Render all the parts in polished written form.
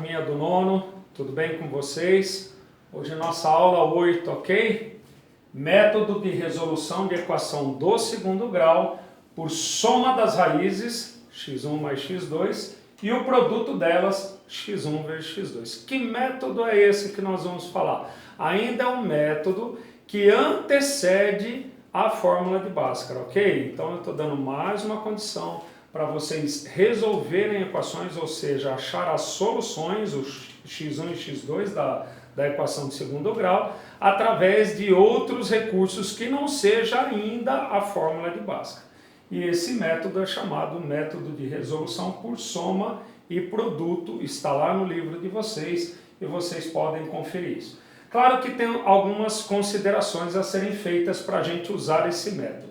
turminha do nono, tudo bem com vocês? Hoje é nossa aula 8, ok? Método de resolução de equação do segundo grau por soma das raízes, x1 mais x2, e o produto delas, x1 vezes x2. Que método é esse que nós vamos falar? Ainda é um método que antecede a fórmula de Bhaskara, ok? Então eu estou dando mais uma condição para vocês resolverem equações, ou seja, achar as soluções, o x1 e x2 da equação de segundo grau, através de outros recursos que não seja ainda a fórmula de Bhaskara. E esse método é chamado método de resolução por soma e produto, está lá no livro de vocês e vocês podem conferir isso. Claro que tem algumas considerações a serem feitas para a gente usar esse método.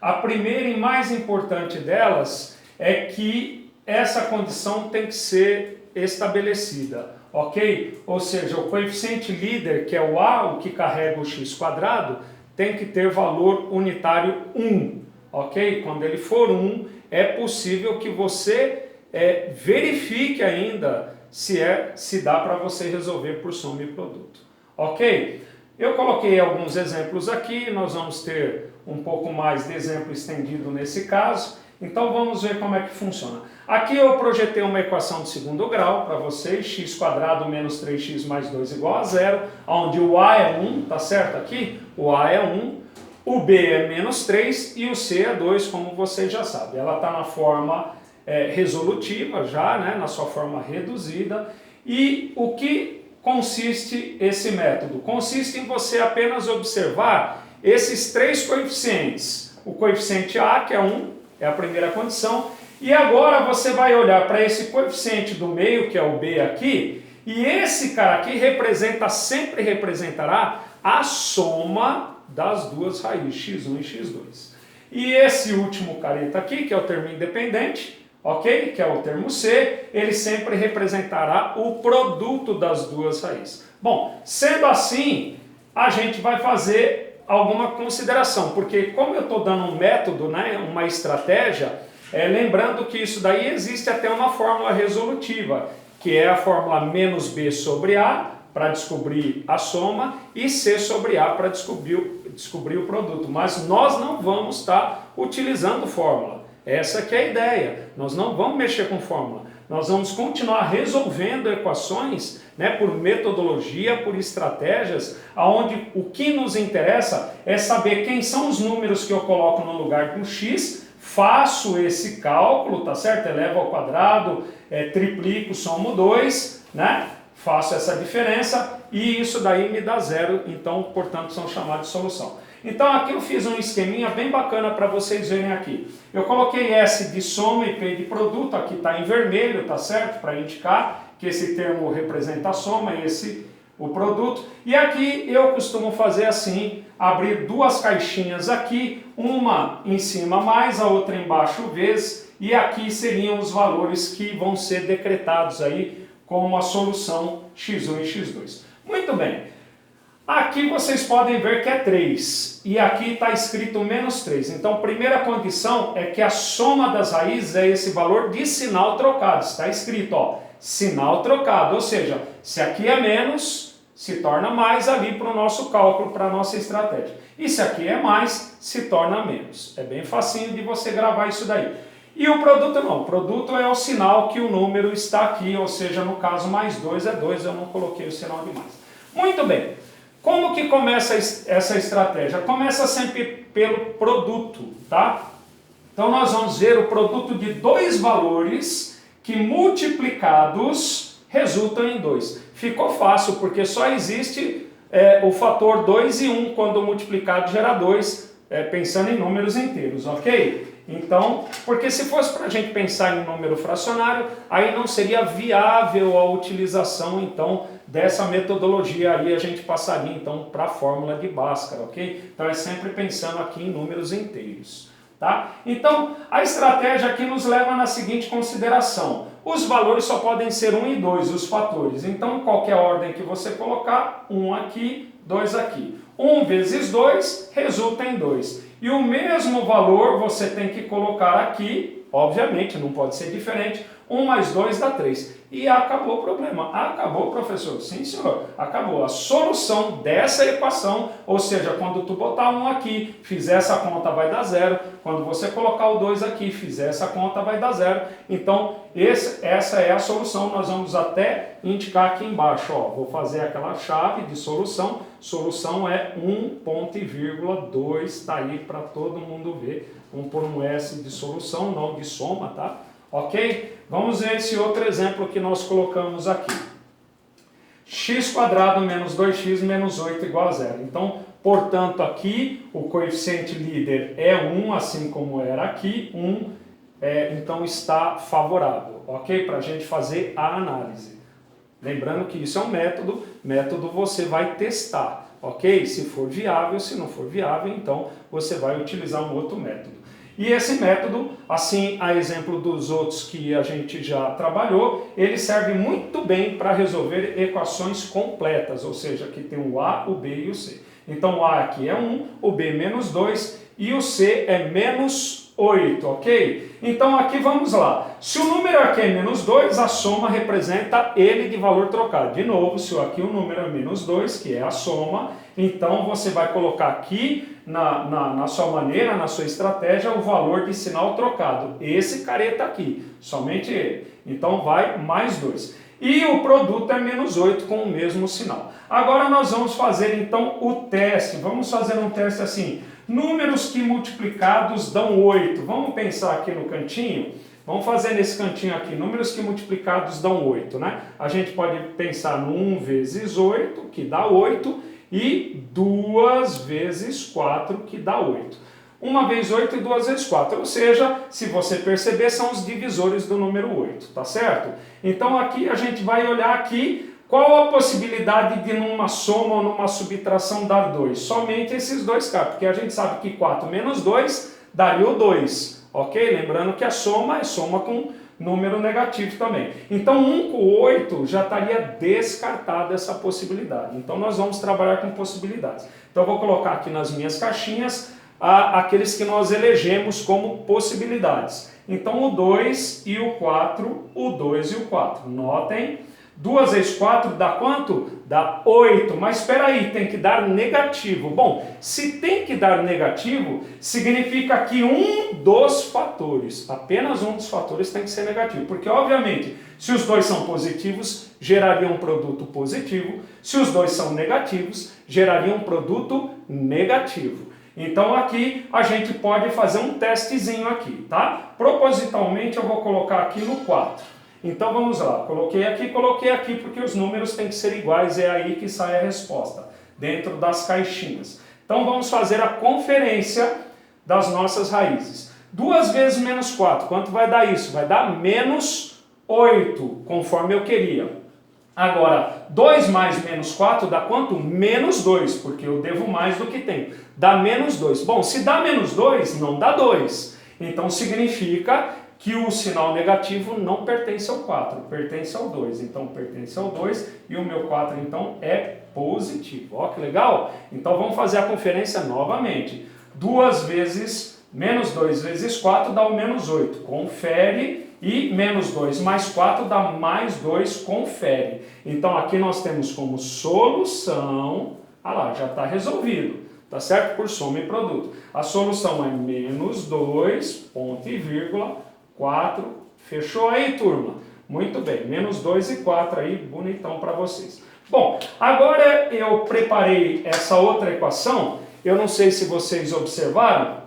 A primeira e mais importante delas é que essa condição tem que ser estabelecida, ok? Ou seja, o coeficiente líder, que é o A, o que carrega o x quadrado, tem que ter valor unitário 1, ok? Quando ele for 1, é possível que você verifique ainda se dá para você resolver por soma e produto, ok? Eu coloquei alguns exemplos aqui, nós vamos ter um pouco mais de exemplo estendido nesse caso, então vamos ver como é que funciona. Aqui eu projetei uma equação de segundo grau para vocês, x quadrado menos 3x mais 2 igual a 0, onde o a é 1, tá certo aqui? O a é 1, o b é menos 3 e o c é 2, como vocês já sabem. Ela está na forma resolutiva já, né, na sua forma reduzida. E o que consiste esse método? Consiste em você apenas observar esses três coeficientes. O coeficiente A, que é 1, é a primeira condição, e agora você vai olhar para esse coeficiente do meio, que é o B aqui, e esse cara aqui sempre representará a soma das duas raízes, x1 e x2. E esse último careta aqui, que é o termo independente, ok? Que é o termo C, ele sempre representará o produto das duas raízes. Bom, sendo assim, a gente vai fazer alguma consideração, porque como eu estou dando um método, né, uma estratégia, lembrando que isso daí existe até uma fórmula resolutiva, que é a fórmula menos B sobre A, para descobrir a soma, e C sobre A para descobrir o produto. Mas nós não vamos estar utilizando fórmula. Essa que é a ideia. Nós não vamos mexer com fórmula. Nós vamos continuar resolvendo equações, né, por metodologia, por estratégias, onde o que nos interessa é saber quem são os números que eu coloco no lugar do x, faço esse cálculo, tá certo? Elevo ao quadrado, triplico, somo 2, né? Faço essa diferença e isso daí me dá 0, então, portanto, são chamados de solução. Então aqui eu fiz um esqueminha bem bacana para vocês verem aqui. Eu coloquei S de soma e P de produto, aqui está em vermelho, tá certo? Para indicar que esse termo representa a soma e esse o produto. E aqui eu costumo fazer assim, abrir duas caixinhas aqui, uma em cima mais, a outra embaixo vezes, e aqui seriam os valores que vão ser decretados aí como a solução x1 e x2. Muito bem. Aqui vocês podem ver que é 3, e aqui está escrito menos 3. Então, primeira condição é que a soma das raízes é esse valor de sinal trocado. Está escrito, ó, sinal trocado, ou seja, se aqui é menos, se torna mais ali para o nosso cálculo, para a nossa estratégia. E se aqui é mais, se torna menos. É bem facinho de você gravar isso daí. E o produto não, o produto é o sinal que o número está aqui, ou seja, no caso mais 2 é 2, eu não coloquei o sinal de mais. Muito bem. Como que começa essa estratégia? Começa sempre pelo produto, tá? Então nós vamos ver o produto de dois valores que multiplicados resultam em 2. Ficou fácil, porque só existe o fator 2 e 1 quando multiplicado gera 2, pensando em números inteiros, ok? Então, porque se fosse para a gente pensar em número fracionário, aí não seria viável a utilização, então, dessa metodologia, aí a gente passaria, então, para a fórmula de Bhaskara, ok? Então, é sempre pensando aqui em números inteiros, tá? Então, a estratégia aqui nos leva na seguinte consideração. Os valores só podem ser 1 e 2, os fatores. Então, qualquer ordem que você colocar, 1 aqui, 2 aqui. 1 vezes 2 resulta em 2. E o mesmo valor você tem que colocar aqui, obviamente, não pode ser diferente, 1 mais 2 dá 3. E acabou o problema. Acabou, professor? Sim, senhor. Acabou. A solução dessa equação, ou seja, quando tu botar 1 aqui, fizer essa conta, vai dar 0. Quando você colocar o 2 aqui, fizer essa conta, vai dar 0. Então, essa é a solução. Nós vamos até indicar aqui embaixo. Ó, vou fazer aquela chave de solução. Solução é 1 ponto e vírgula 2. Está aí para todo mundo ver. Vamos pôr um S de solução, não de soma, tá? Ok? Vamos ver esse outro exemplo que nós colocamos aqui. x² menos 2x menos 8 igual a 0. Então, portanto, aqui o coeficiente líder é 1, assim como era aqui, 1, então está favorável, ok? Para a gente fazer a análise. Lembrando que isso é um método você vai testar, ok? Se for viável, se não for viável, então você vai utilizar um outro método. E esse método, assim a exemplo dos outros que a gente já trabalhou, ele serve muito bem para resolver equações completas, ou seja, que tem o A, o B e o C. Então o A aqui é 1, o B menos 2 e o C é menos 8, ok? Então aqui vamos lá. Se o número aqui é menos 2, a soma representa ele de valor trocado. De novo, se aqui o número é menos 2, que é a soma, então você vai colocar aqui na sua maneira, na sua estratégia, o valor de sinal trocado. Esse careta aqui, somente ele. Então vai mais 2. E o produto é menos 8 com o mesmo sinal. Agora nós vamos fazer então o teste. Vamos fazer um teste assim. Números que multiplicados dão 8. Vamos pensar aqui no cantinho. Vamos fazer nesse cantinho aqui. Números que multiplicados dão 8, né? A gente pode pensar no 1 vezes 8, que dá 8. E 2 vezes 4, que dá 8. 1 vezes 8 e 2 vezes 4. Ou seja, se você perceber, são os divisores do número 8, tá certo? Então aqui a gente vai olhar aqui qual a possibilidade de numa soma ou numa subtração dar 2. Somente esses dois caras, porque a gente sabe que 4 menos 2 daria o 2, ok? Lembrando que a soma é soma com número negativo também. Então 1 com 8 já estaria descartada essa possibilidade. Então nós vamos trabalhar com possibilidades. Então eu vou colocar aqui nas minhas caixinhas aqueles que nós elegemos como possibilidades. Então o 2 e o 4, o 2 e o 4. Notem, 2 vezes 4 dá quanto? Dá 8. Mas espera aí, tem que dar negativo. Bom, se tem que dar negativo, significa que um dos fatores, apenas um dos fatores tem que ser negativo. Porque, obviamente, se os dois são positivos, geraria um produto positivo. Se os dois são negativos, geraria um produto negativo. Então aqui a gente pode fazer um testezinho aqui, tá? Propositalmente eu vou colocar aqui no 4. Então vamos lá, coloquei aqui porque os números têm que ser iguais, é aí que sai a resposta, dentro das caixinhas. Então vamos fazer a conferência das nossas raízes. 2 vezes menos 4, quanto vai dar isso? Vai dar menos 8, conforme eu queria. Agora, 2 mais menos 4 dá quanto? Menos 2, porque eu devo mais do que tenho. Dá menos 2. Bom, se dá menos 2, não dá 2. Então significa que o sinal negativo não pertence ao 4, pertence ao 2. Então pertence ao 2 e o meu 4 então é positivo. Ó que legal? Então vamos fazer a conferência novamente. 2 vezes menos 2 vezes 4 dá o menos 8. Confere. E menos 2 mais 4 dá mais 2, confere. Então aqui nós temos como solução, lá, já está resolvido, tá certo? Por soma e produto. A solução é menos 2, ponto e vírgula, 4, fechou aí, turma? Muito bem, menos 2 e 4 aí, bonitão para vocês. Bom, agora eu preparei essa outra equação, eu não sei se vocês observaram,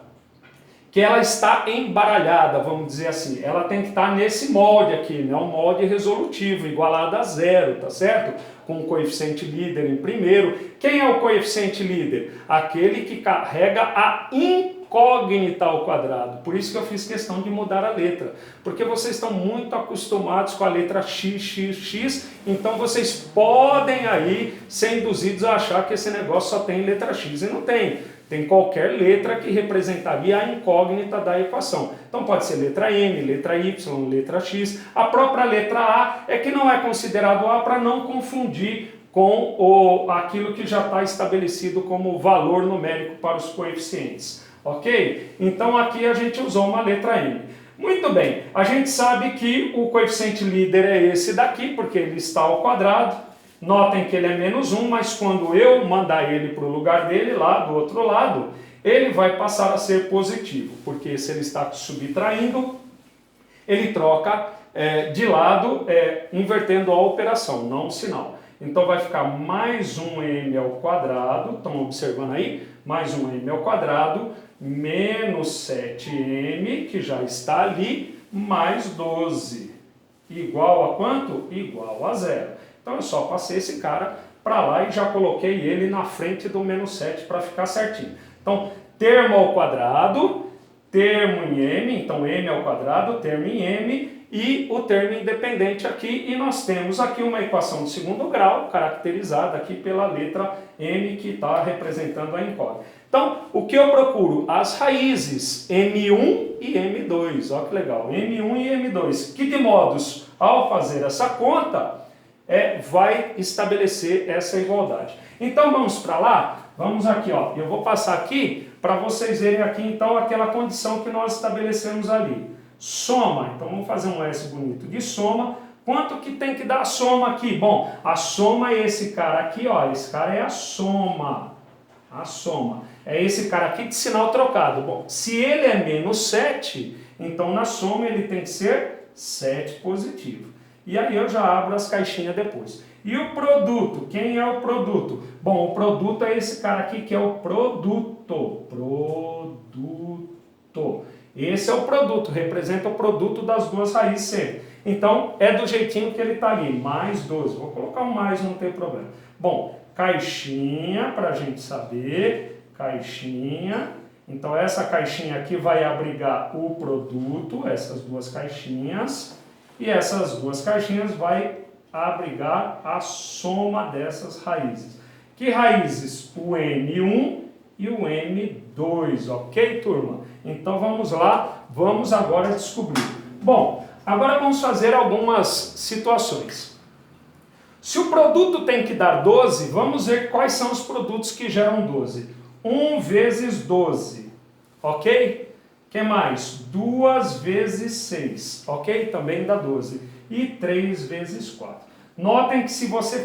que ela está embaralhada, vamos dizer assim. Ela tem que estar nesse molde aqui, né? Um molde resolutivo, igualado a 0, tá certo? Com o coeficiente líder em primeiro. Quem é o coeficiente líder? Aquele que carrega a incógnita ao quadrado. Por isso que eu fiz questão de mudar a letra. Porque vocês estão muito acostumados com a letra x, então vocês podem aí ser induzidos a achar que esse negócio só tem letra x, e não tem. Tem qualquer letra que representaria a incógnita da equação. Então pode ser letra M, letra Y, letra X. A própria letra A é que não é considerado A para não confundir com aquilo que já está estabelecido como valor numérico para os coeficientes. Ok? Então aqui a gente usou uma letra M. Muito bem, a gente sabe que o coeficiente líder é esse daqui, porque ele está ao quadrado. Notem que ele é menos 1, mas quando eu mandar ele para o lugar dele, lá do outro lado, ele vai passar a ser positivo, porque se ele está subtraindo, ele troca de lado, invertendo a operação, não o sinal. Então vai ficar mais 1m ao quadrado, estão observando aí? Mais 1m ao quadrado, menos 7m, que já está ali, mais 12. Igual a quanto? Igual a 0. Então eu só passei esse cara para lá e já coloquei ele na frente do menos 7 para ficar certinho. Então, termo ao quadrado, termo em m, então m ao quadrado, termo em m, e o termo independente aqui, e nós temos aqui uma equação de segundo grau, caracterizada aqui pela letra m, que está representando a incógnita. Então, o que eu procuro? As raízes m1 e m2, olha que legal, m1 e m2, que de modos, ao fazer essa conta, vai estabelecer essa igualdade. Então, vamos para lá? Vamos aqui, ó, eu vou passar aqui, para vocês verem aqui, então, aquela condição que nós estabelecemos ali. Soma, então vamos fazer um S bonito de soma. Quanto que tem que dar a soma aqui? Bom, a soma é esse cara aqui, ó, esse cara é a soma. A soma. É esse cara aqui de sinal trocado. Bom, se ele é menos 7, então na soma ele tem que ser 7 positivo. E aí eu já abro as caixinhas depois. E o produto? Quem é o produto? Bom, o produto é esse cara aqui que é o produto. Produto. Esse é o produto, representa o produto das duas raízes sempre. Então, é do jeitinho que ele está ali, mais 12. Vou colocar um mais, não tem problema. Bom, caixinha, para a gente saber, caixinha. Então, essa caixinha aqui vai abrigar o produto, essas duas caixinhas. E essas duas caixinhas vai abrigar a soma dessas raízes. Que raízes? O M1 e o M2, ok, turma? Então vamos lá, vamos agora descobrir. Bom, agora vamos fazer algumas situações. Se o produto tem que dar 12, vamos ver quais são os produtos que geram 12. 1 vezes 12, ok? Que mais? 2 vezes 6, ok? Também dá 12. E 3 vezes 4. Notem que se você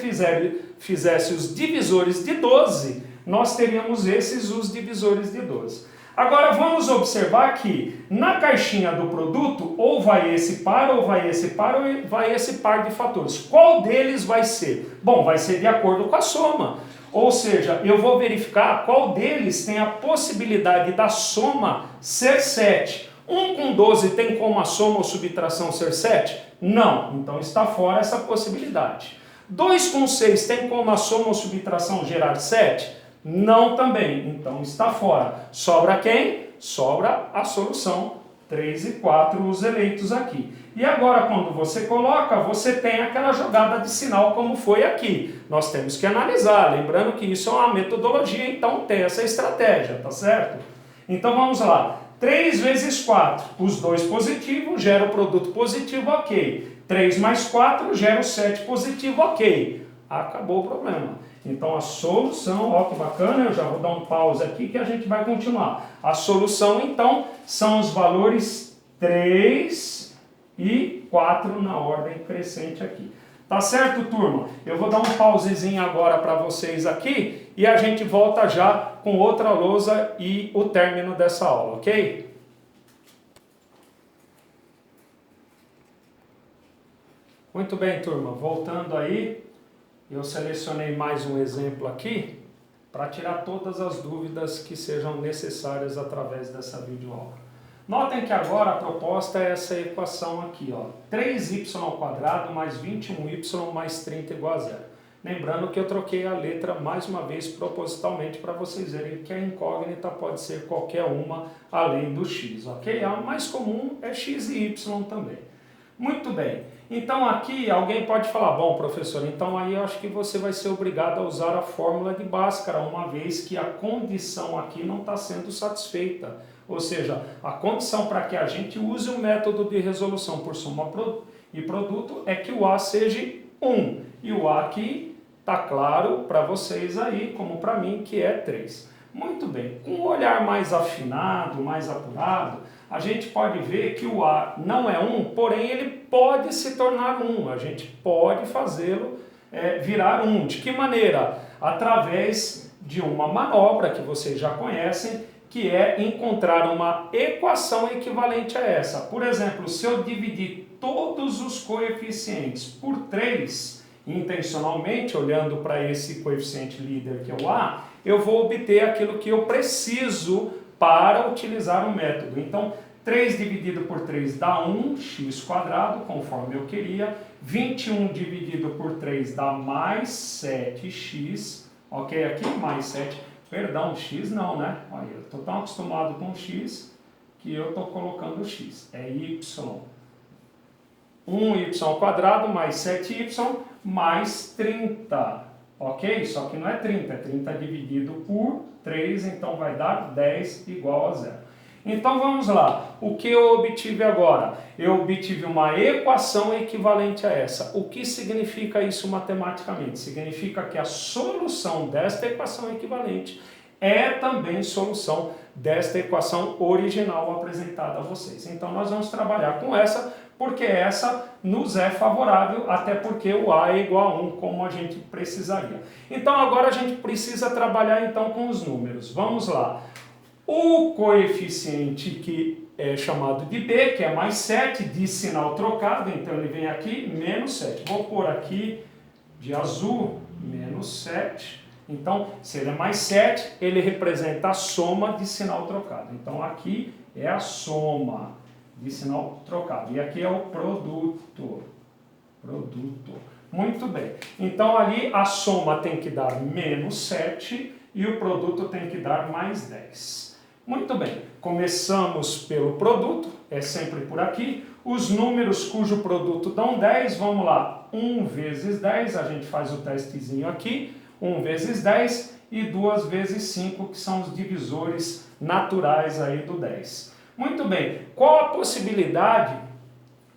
fizesse os divisores de 12, nós teríamos esses os divisores de 12. Agora vamos observar que na caixinha do produto, ou vai esse par, ou vai esse par, ou vai esse par de fatores. Qual deles vai ser? Bom, vai ser de acordo com a soma. Ou seja, eu vou verificar qual deles tem a possibilidade da soma ser 7. 1 com 12 tem como a soma ou subtração ser 7? Não, então está fora essa possibilidade. 2 com 6 tem como a soma ou subtração gerar 7? Não também, então está fora. Sobra quem? Sobra a solução 3 e 4, os eleitos aqui. E agora, quando você coloca, você tem aquela jogada de sinal como foi aqui. Nós temos que analisar, lembrando que isso é uma metodologia, então tem essa estratégia, tá certo? Então vamos lá. 3 vezes 4, os dois positivos, gera o produto positivo, ok. 3 mais 4 gera o 7 positivo, ok. Acabou o problema. Então a solução, ó que bacana, eu já vou dar um pause aqui que a gente vai continuar. A solução então são os valores 3 e 4 na ordem crescente aqui. Tá certo, turma? Eu vou dar um pausezinho agora para vocês aqui e a gente volta já com outra lousa e o término dessa aula, ok? Muito bem, turma, voltando aí. Eu selecionei mais um exemplo aqui para tirar todas as dúvidas que sejam necessárias através dessa videoaula. Notem que agora a proposta é essa equação aqui, ó, 3y² mais 21y mais 30 igual a 0. Lembrando que eu troquei a letra mais uma vez propositalmente para vocês verem que a incógnita pode ser qualquer uma além do x, ok? A mais comum é x e y também. Muito bem. Então aqui alguém pode falar, bom professor, então aí eu acho que você vai ser obrigado a usar a fórmula de Bhaskara, uma vez que a condição aqui não está sendo satisfeita. Ou seja, a condição para que a gente use o método de resolução por soma e produto é que o A seja 1. E o A aqui está claro para vocês aí, como para mim, que é 3. Muito bem, com um olhar mais afinado, mais apurado, a gente pode ver que o A não é 1, porém ele pode se tornar 1. A gente pode fazê-lo virar 1. De que maneira? Através de uma manobra que vocês já conhecem, que é encontrar uma equação equivalente a essa. Por exemplo, se eu dividir todos os coeficientes por 3, intencionalmente, olhando para esse coeficiente líder que é o A, eu vou obter aquilo que eu preciso para utilizar o método. Então, 3 dividido por 3 dá 1x², conforme eu queria. 21 dividido por 3 dá mais 7x. Ok? Aqui mais 7. Perdão, x não, né? Olha, eu estou tão acostumado com x que eu estou colocando x. É y. 1y² mais 7y mais 30. Ok? Só que não é 30, é 30 dividido por 3, então vai dar 10 igual a 0. Então vamos lá, o que eu obtive agora? Eu obtive uma equação equivalente a essa. O que significa isso matematicamente? Significa que a solução desta equação equivalente é também solução desta equação original apresentada a vocês. Então nós vamos trabalhar com essa, porque essa nos é favorável, até porque o A é igual a 1, como a gente precisaria. Então agora a gente precisa trabalhar então com os números. Vamos lá. O coeficiente que é chamado de B, que é mais 7, de sinal trocado, então ele vem aqui, menos 7. Vou pôr aqui de azul, menos 7. Então, se ele é mais 7, ele representa a soma de sinal trocado. Então aqui é a soma de sinal trocado. E aqui é o produto. Muito bem. Então ali a soma tem que dar menos 7 e o produto tem que dar mais 10. Muito bem. Começamos pelo produto, é sempre por aqui. Os números cujo produto dão 10, vamos lá. 1 vezes 10, a gente faz o testezinho aqui. 1 vezes 10 e 2 vezes 5, que são os divisores naturais aí do 10. Muito bem, qual a possibilidade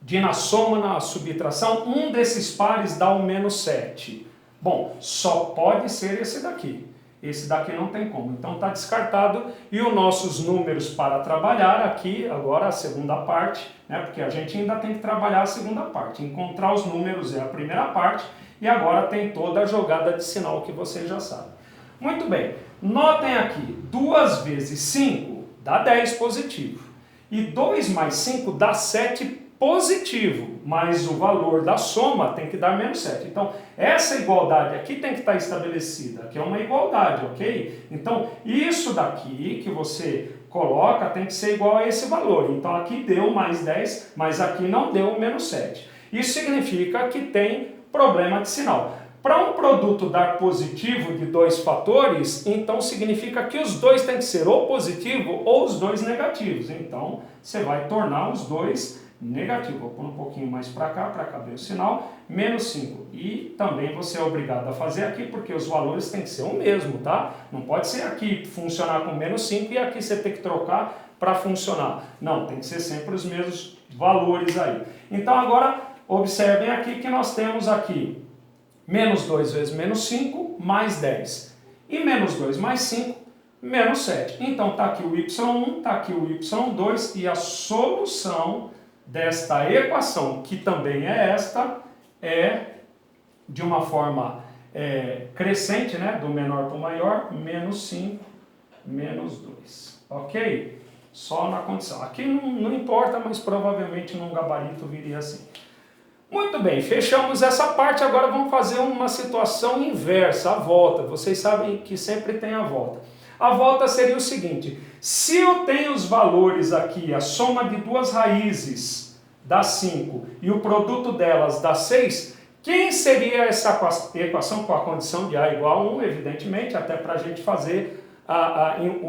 de na soma, na subtração, um desses pares dar o menos 7? Bom, só pode ser esse daqui. Esse daqui não tem como, então está descartado. E os nossos números para trabalhar aqui, agora a segunda parte, né, porque a gente ainda tem que trabalhar a segunda parte. Encontrar os números é a primeira parte e agora tem toda a jogada de sinal que vocês já sabem. Muito bem, notem aqui, 2 vezes 5 dá 10 positivo. E 2 mais 5 dá 7 positivo, mas o valor da soma tem que dar menos 7. Então, essa igualdade aqui tem que estar estabelecida, que é uma igualdade, ok? Então, isso daqui que você coloca tem que ser igual a esse valor. Então, aqui deu mais 10, mas aqui não deu menos 7. Isso significa que tem problema de sinal. Para um produto dar positivo de 2 fatores, então significa que os dois têm que ser ou positivo ou os dois negativos. Então, você vai tornar os dois negativos. Vou pôr um pouquinho mais para cá, para caber o sinal. Menos 5. E também você é obrigado a fazer aqui, porque os valores têm que ser o mesmo, tá? Não pode ser aqui funcionar com menos 5 e aqui você tem que trocar para funcionar. Não, tem que ser sempre os mesmos valores aí. Então, agora, observem aqui que nós temos aqui menos 2 vezes menos 5, mais 10. E menos 2 mais 5, menos 7. Então, está aqui o y1, está aqui o y2 e a solução desta equação, que também é esta, é de uma forma crescente, né? Do menor para o maior, menos 5, menos 2. Ok? Só na condição. Aqui não importa, mas provavelmente num gabarito viria assim. Muito bem, fechamos essa parte, agora vamos fazer uma situação inversa, a volta. Vocês sabem que sempre tem a volta. A volta seria o seguinte, se eu tenho os valores aqui, a soma de duas raízes dá 5 e o produto delas dá 6, quem seria essa equação com a condição de A igual a 1, evidentemente, até para a gente fazer,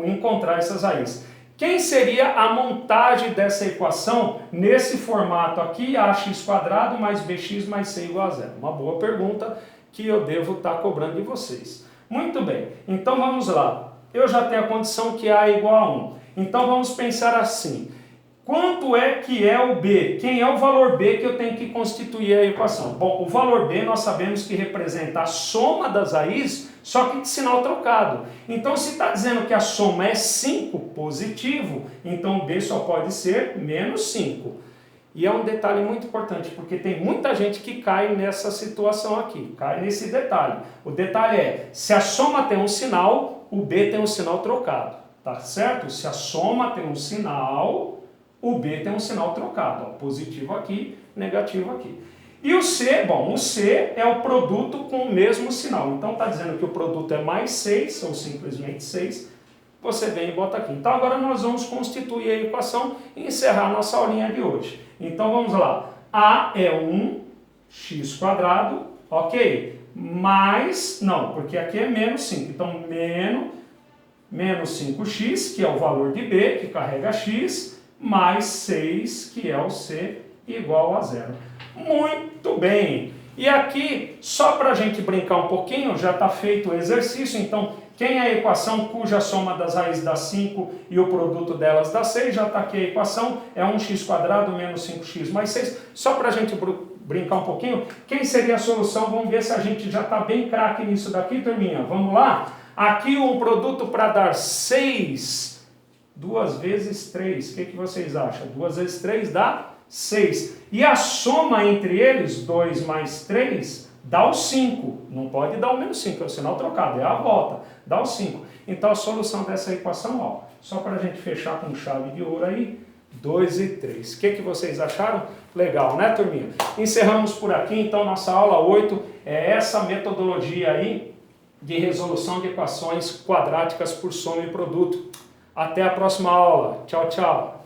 encontrar essas raízes. Quem seria a montagem dessa equação nesse formato aqui, ax² mais bx mais c igual a 0? Uma boa pergunta que eu devo estar cobrando de vocês. Muito bem, então vamos lá. Eu já tenho a condição que A é igual a 1. Então vamos pensar assim. Quanto é que é o B? Quem é o valor B que eu tenho que constituir a equação? Bom, o valor B nós sabemos que representa a soma das raízes, só que de sinal trocado. Então, se está dizendo que a soma é 5 positivo, então B só pode ser menos 5. E é um detalhe muito importante, porque tem muita gente que cai nessa situação aqui, cai nesse detalhe. O detalhe é, se a soma tem um sinal, o B tem um sinal trocado, tá certo? Se a soma tem um sinal, o B tem um sinal trocado, ó, positivo aqui, negativo aqui. E o C, bom, o C é o produto com o mesmo sinal. Então está dizendo que o produto é mais 6, ou simplesmente 6, você vem e bota aqui. Então agora nós vamos constituir a equação e encerrar a nossa aulinha de hoje. Então vamos lá. A é 1x², ok? Mais, não, porque aqui é menos 5. Então menos 5x, que é o valor de B, que carrega x, mais 6, que é o C, igual a 0. Muito bem! E aqui, só para a gente brincar um pouquinho, já está feito o exercício. Então, quem é a equação cuja soma das raízes dá 5 e o produto delas dá 6, já está aqui a equação, é 1x² menos 5x mais 6. Só para a gente brincar um pouquinho, quem seria a solução? Vamos ver se a gente já está bem craque nisso daqui, turminha. Vamos lá? Aqui um produto para dar 6... 2 vezes 3, o que vocês acham? 2 vezes 3 dá 6. E a soma entre eles, 2 mais 3, dá o 5. Não pode dar o menos 5, é o sinal trocado, é a volta. Dá o 5. Então a solução dessa equação, ó, só para a gente fechar com chave de ouro aí, 2 e 3. O que vocês acharam? Legal, né, turminha? Encerramos por aqui, então nossa aula 8 é essa metodologia aí de resolução de equações quadráticas por soma e produto. Até a próxima aula. Tchau, tchau.